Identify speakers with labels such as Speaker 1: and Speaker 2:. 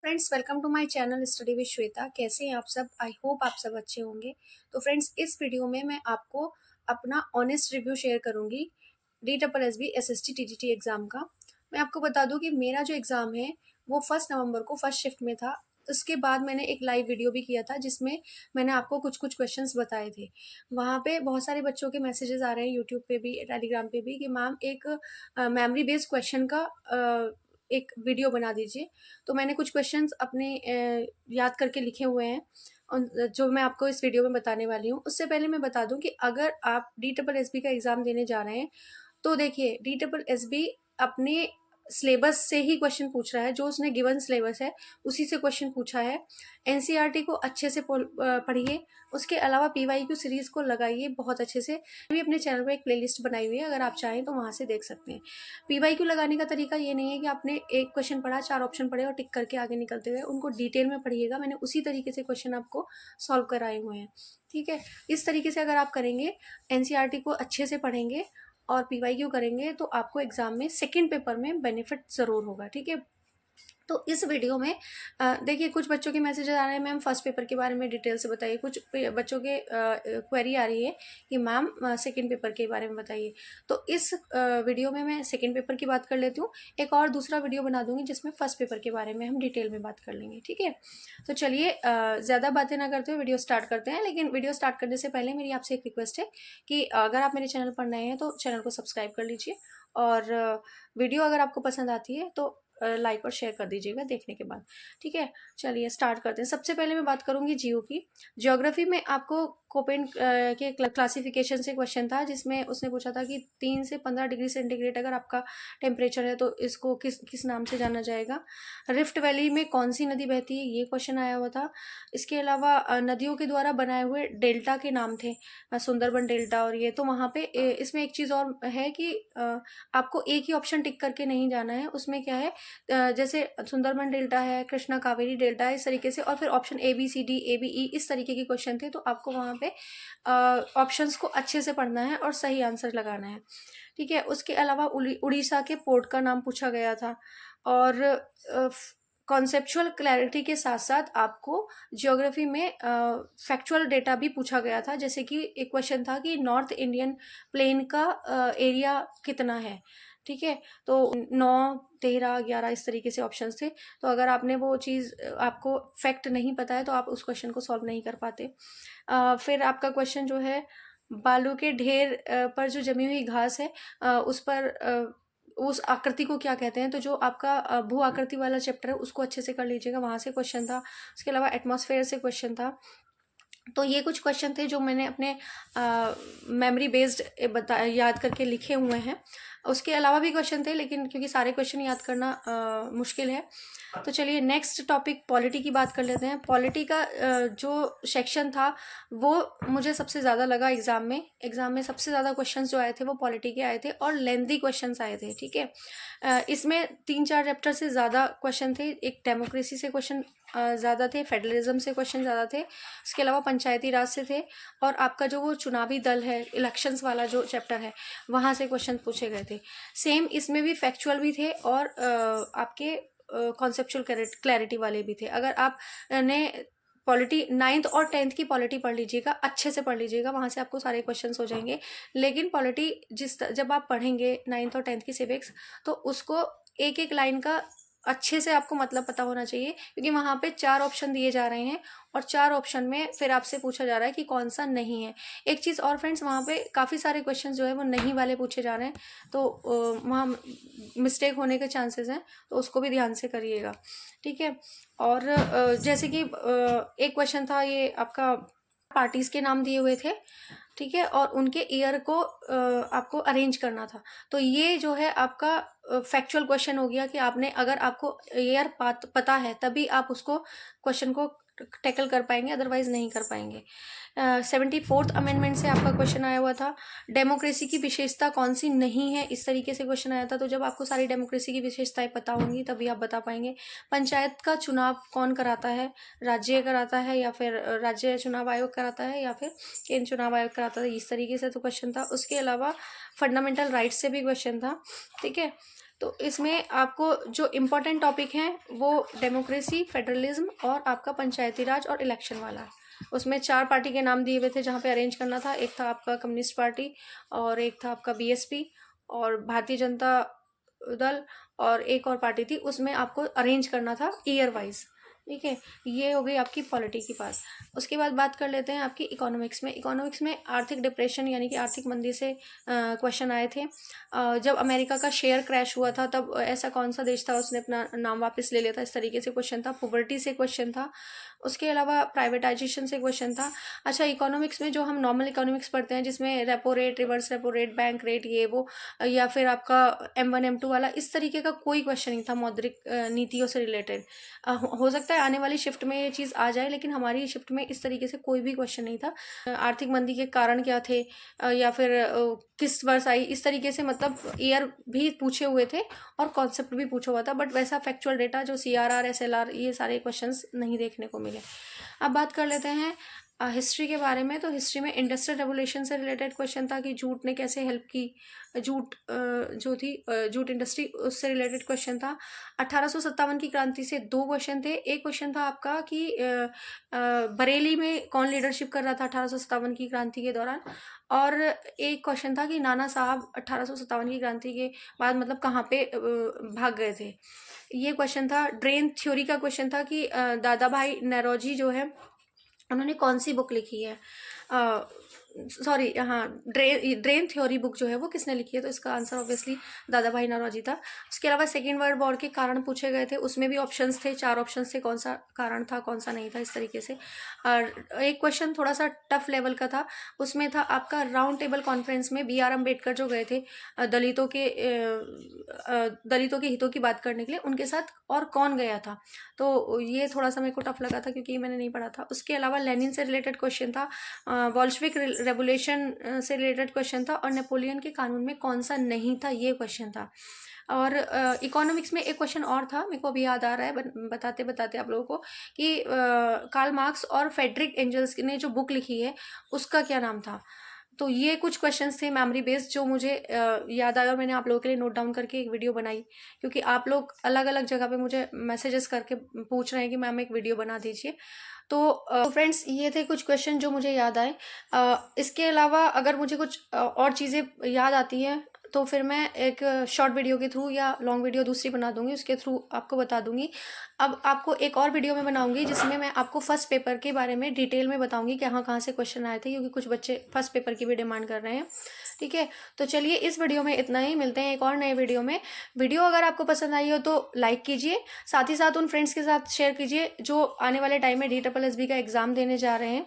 Speaker 1: Friends, welcome to my channel study with Shweta. कैसे हैं आप सब? आई होप आप सब अच्छे होंगे। तो फ्रेंड्स, इस वीडियो में मैं आपको अपना ऑनेस्ट रिव्यू शेयर करूंगी DSSB SST TGT एग्ज़ाम का। मैं आपको बता दूं कि मेरा जो एग्ज़ाम है वो 1 नवंबर को फर्स्ट शिफ्ट में था। उसके बाद मैंने एक लाइव वीडियो भी किया था जिसमें मैंने आपको कुछ कुछ क्वेश्चंस बताए थे। वहाँ पे बहुत सारे बच्चों के मैसेजेस आ रहे हैं यूट्यूब पे भी, टेलीग्राम पे भी, कि मैम एक मेमोरी बेस्ड क्वेश्चन का एक वीडियो बना दीजिए। तो मैंने कुछ क्वेश्चंस अपने याद करके लिखे हुए हैं जो मैं आपको इस वीडियो में बताने वाली हूँ। उससे पहले मैं बता दूं कि अगर आप DSSB का एग्ज़ाम देने जा रहे हैं तो देखिए, DSSB अपने सिलेबस से ही क्वेश्चन पूछ रहा है। जो उसने गिवन सिलेबस है उसी से क्वेश्चन पूछा है। NCERT को अच्छे से पढ़िए। उसके अलावा PYQ सीरीज़ को लगाइए बहुत अच्छे से। भी अपने चैनल पर एक प्लेलिस्ट बनाई हुई है, अगर आप चाहें तो वहाँ से देख सकते हैं। PYQ लगाने का तरीका ये नहीं है कि आपने एक क्वेश्चन पढ़ा, 4 ऑप्शन पढ़े और टिक करके आगे निकलते गए। उनको डिटेल में पढ़िएगा। मैंने उसी तरीके से क्वेश्चन आपको सॉल्व कराए हुए हैं, ठीक है। इस तरीके से अगर आप करेंगे, NCERT को अच्छे से पढ़ेंगे और PYQ करेंगे तो आपको एग्जाम में सेकंड पेपर में बेनिफिट ज़रूर होगा, ठीक है। तो इस वीडियो में देखिए, कुछ बच्चों के मैसेज आ रहे हैं, मैम फर्स्ट पेपर के बारे में डिटेल से बताइए। कुछ बच्चों के क्वेरी आ रही है कि मैम सेकंड पेपर के बारे में बताइए। तो इस वीडियो में मैं सेकंड पेपर की बात कर लेती हूँ। एक और दूसरा वीडियो बना दूंगी जिसमें फर्स्ट पेपर के बारे में हम डिटेल में बात कर लेंगे, ठीक है। तो चलिए, ज़्यादा बातें ना करते हुए वीडियो स्टार्ट करते हैं। लेकिन वीडियो स्टार्ट करने से पहले मेरी आपसे एक रिक्वेस्ट है कि अगर आप मेरे चैनल पर नए हैं तो चैनल को सब्सक्राइब कर लीजिए, और वीडियो अगर आपको पसंद आती है तो लाइक और शेयर कर दीजिएगा देखने के बाद, ठीक है। चलिए स्टार्ट करते हैं। सबसे पहले मैं बात करूंगी जियो की। ज्योग्राफी में आपको कोपेन के क्लासिफिकेशन से क्वेश्चन था, जिसमें उसने पूछा था कि 3 से 15 डिग्री सेंटीग्रेड अगर आपका टेम्परेचर है तो इसको किस किस नाम से जाना जाएगा। रिफ्ट वैली में कौन सी नदी बहती है, ये क्वेश्चन आया हुआ था। इसके अलावा नदियों के द्वारा बनाए हुए डेल्टा के नाम थे, सुंदरबन डेल्टा और ये। तो वहाँ पे इसमें एक चीज़ और है कि आपको एक ही ऑप्शन टिक करके नहीं जाना है। उसमें क्या है, जैसे सुंदरबन डेल्टा है, कृष्णा कावेरी डेल्टा है, इस तरीके से, और फिर ऑप्शन ABCD ABE इस तरीके के क्वेश्चन थे। तो आपको वहाँ पे ऑप्शंस को अच्छे से पढ़ना है और सही आंसर लगाना है, ठीक है। उसके अलावा उड़ीसा के पोर्ट का नाम पूछा गया था। और कॉन्सेप्चुअल क्लैरिटी के साथ साथ आपको ज्योग्राफी में फैक्चुअल डेटा भी पूछा गया था। जैसे कि एक क्वेश्चन था कि नॉर्थ इंडियन प्लेन का एरिया कितना है, ठीक है। तो 9, 13, 11 इस तरीके से ऑप्शंस थे। तो अगर आपने वो चीज़, आपको फैक्ट नहीं पता है तो आप उस क्वेश्चन को सॉल्व नहीं कर पाते। फिर आपका क्वेश्चन जो है, बालू के ढेर पर जो जमी हुई घास है, उस पर उस आकृति को क्या कहते हैं। तो जो आपका भू आकृति वाला चैप्टर है उसको अच्छे से कर लीजिएगा, वहाँ से क्वेश्चन था। उसके अलावा एटमॉस्फेयर से क्वेश्चन था। तो ये कुछ क्वेश्चन थे जो मैंने अपने मेमोरी बेस्ड याद करके लिखे हुए हैं। उसके अलावा भी क्वेश्चन थे, लेकिन क्योंकि सारे क्वेश्चन याद करना मुश्किल है। तो चलिए नेक्स्ट टॉपिक पॉलिटी की बात कर लेते हैं। पॉलिटी का जो सेक्शन था वो मुझे सबसे ज़्यादा लगा एग्ज़ाम में सबसे ज़्यादा क्वेश्चंस जो आए थे वो पॉलिटी के आए थे, और लेंथी क्वेश्चंस आए थे, ठीक है। इसमें 3-4 चैप्टर से ज़्यादा क्वेश्चन थे। एक डेमोक्रेसी से क्वेश्चन ज़्यादा थे, फेडरलिज्म से क्वेश्चन ज़्यादा थे, उसके अलावा पंचायती राज से थे, और आपका जो वो चुनावी दल है, इलेक्शंस वाला जो चैप्टर है, वहाँ से क्वेश्चन पूछे गए थे। सेम इसमें भी फैक्चुअल भी थे और आपके कॉन्सेप्चुअल क्लैरिटी वाले भी थे। अगर आप ने पॉलिटी 9th और 10th की पॉलिटी पढ़ लीजिएगा, अच्छे से पढ़ लीजिएगा, वहाँ से आपको सारे क्वेश्चंस हो जाएंगे। लेकिन पॉलिटी जब आप पढ़ेंगे 9th और 10th की सिविक्स, तो उसको एक एक लाइन का अच्छे से आपको मतलब पता होना चाहिए, क्योंकि वहाँ पे 4 ऑप्शन दिए जा रहे हैं और 4 ऑप्शन में फिर आपसे पूछा जा रहा है कि कौन सा नहीं है। एक चीज़ और फ्रेंड्स, वहाँ पे काफ़ी सारे क्वेश्चन जो है वो नहीं वाले पूछे जा रहे हैं, तो वहाँ मिस्टेक होने के चांसेस हैं, तो उसको भी ध्यान से करिएगा, ठीक है। और जैसे कि एक क्वेश्चन था ये आपका, पार्टीज के नाम दिए हुए थे, ठीक है, और उनके ईयर को आपको अरेंज करना था। तो ये जो है आपका फैक्चुअल क्वेश्चन हो गया कि आपने, अगर आपको ईयर पता है तभी आप उसको क्वेश्चन को टैकल कर पाएंगे, अदरवाइज नहीं कर पाएंगे। 74th अमेंडमेंट से आपका क्वेश्चन आया हुआ था। डेमोक्रेसी की विशेषता कौन सी नहीं है, इस तरीके से क्वेश्चन आया था। तो जब आपको सारी डेमोक्रेसी की विशेषताएं पता होंगी तभी आप बता पाएंगे। पंचायत का चुनाव कौन कराता है, राज्य कराता है या फिर राज्य चुनाव आयोग कराता है या फिर केंद्र चुनाव आयोग कराता है, इस तरीके से तो क्वेश्चन था। उसके अलावा फंडामेंटल राइट्स से भी क्वेश्चन था, ठीक है। तो इसमें आपको जो इम्पोर्टेंट टॉपिक हैं वो डेमोक्रेसी, फेडरलिज्म और आपका पंचायती राज और इलेक्शन वाला है। उसमें 4 पार्टी के नाम दिए हुए थे जहाँ पे अरेंज करना था। एक था आपका कम्युनिस्ट पार्टी और एक था आपका बीएसपी और भारतीय जनता दल और एक और पार्टी थी। उसमें आपको अरेंज करना था ईयर वाइज। ठीक है, ये हो गई आपकी पॉलिटी की बात। उसके बाद बात कर लेते हैं आपकी इकोनॉमिक्स में। इकोनॉमिक्स में आर्थिक डिप्रेशन यानी कि आर्थिक मंदी से क्वेश्चन आए थे। जब अमेरिका का शेयर क्रैश हुआ था तब ऐसा कौन सा देश था उसने अपना नाम वापस ले लिया था, इस तरीके से क्वेश्चन था। पॉवर्टी से क्वेश्चन था। उसके अलावा प्राइवेटाइजेशन से क्वेश्चन था। अच्छा, इकोनॉमिक्स में जो हम नॉर्मल इकोनॉमिक्स पढ़ते हैं जिसमें repo rate, reverse repo rate, bank rate, ये वो, या फिर आपका M1 M2 वाला, इस तरीके का कोई क्वेश्चन नहीं था मौद्रिक नीतियों से रिलेटेड। हो सकता है आने वाली शिफ्ट में ये चीज़ आ जाए, लेकिन हमारी शिफ्ट में इस तरीके से कोई भी क्वेश्चन नहीं था। आर्थिक मंदी के कारण क्या थे, या फिर किस वर्ष आई, इस तरीके से मतलब ईयर भी पूछे हुए थे और कॉन्सेप्ट भी पूछा हुआ था, बट वैसा फैक्चुअल डेटा जो CRR SLR ये सारे क्वेश्चंस नहीं देखने को मिले। अब बात कर लेते हैं हिस्ट्री के बारे में। तो हिस्ट्री में इंडस्ट्रियल रेवोल्यूशन से रिलेटेड क्वेश्चन था कि जूट ने कैसे हेल्प की, जूट जो थी जूट इंडस्ट्री, उससे रिलेटेड क्वेश्चन था। 1857 की क्रांति से 2 क्वेश्चन थे। एक क्वेश्चन था आपका कि बरेली में कौन लीडरशिप कर रहा था 1857 की क्रांति के दौरान, और एक क्वेश्चन था कि नाना साहब 1857 की क्रांति के बाद मतलब कहाँ पे भाग गए थे। ये क्वेश्चन था। ड्रेन थ्योरी का क्वेश्चन था कि दादा भाई नौरोजी जो है उन्होंने कौन सी बुक लिखी है, सॉरी हाँ, ड्रेन थ्योरी बुक जो है वो किसने लिखी है, तो इसका आंसर ऑब्वियसली दादा भाई नौरोजी था। उसके अलावा सेकेंड वर्ल्ड वॉर के कारण पूछे गए थे, उसमें भी ऑप्शंस थे, 4 ऑप्शंस थे, कौन सा कारण था कौन सा नहीं था, इस तरीके से। और एक क्वेश्चन थोड़ा सा टफ लेवल का था, उसमें था आपका राउंड टेबल कॉन्फ्रेंस में BR अम्बेडकर जो गए थे दलितों के हितों की बात करने के लिए, उनके साथ और कौन गया था, तो ये थोड़ा सा मेरे को टफ लगा था क्योंकि ये मैंने नहीं पढ़ा था। उसके अलावा लेनिन से रिलेटेड क्वेश्चन था, वॉल्शविक रेवोल्यूशन से रिलेटेड क्वेश्चन था, और नेपोलियन के कानून में कौन सा नहीं था, ये क्वेश्चन था। और इकोनॉमिक्स में एक क्वेश्चन और था, मेरे को अभी याद आ रहा है बताते बताते आप लोगों को, कि कार्ल मार्क्स और फ्रेडरिक एंजल्स ने जो बुक लिखी है उसका क्या नाम था। तो ये कुछ क्वेश्चंस थे मेमोरी बेस्ड जो मुझे याद आया और मैंने आप लोगों के लिए नोट डाउन करके एक वीडियो बनाई, क्योंकि आप लोग अलग अलग जगह पे मुझे मैसेजेस करके पूछ रहे हैं कि मैम एक वीडियो बना दीजिए। तो फ्रेंड्स, ये थे कुछ क्वेश्चन जो मुझे याद आए। इसके अलावा अगर मुझे कुछ और चीज़ें याद आती हैं तो फिर मैं एक शॉर्ट वीडियो के थ्रू या लॉन्ग वीडियो दूसरी बना दूंगी, उसके थ्रू आपको बता दूंगी। अब आपको एक और वीडियो में बनाऊंगी जिसमें मैं आपको फर्स्ट पेपर के बारे में डिटेल में बताऊंगी कि कहाँ से क्वेश्चन आए थे, क्योंकि कुछ बच्चे फर्स्ट पेपर की भी डिमांड कर रहे हैं। ठीक है, तो चलिए इस वीडियो में इतना ही, मिलते हैं एक और नए वीडियो में। वीडियो अगर आपको पसंद आई हो तो लाइक कीजिए, साथ ही साथ उन फ्रेंड्स के साथ शेयर कीजिए जो आने वाले टाइम में DSSB का एग्ज़ाम देने जा रहे हैं।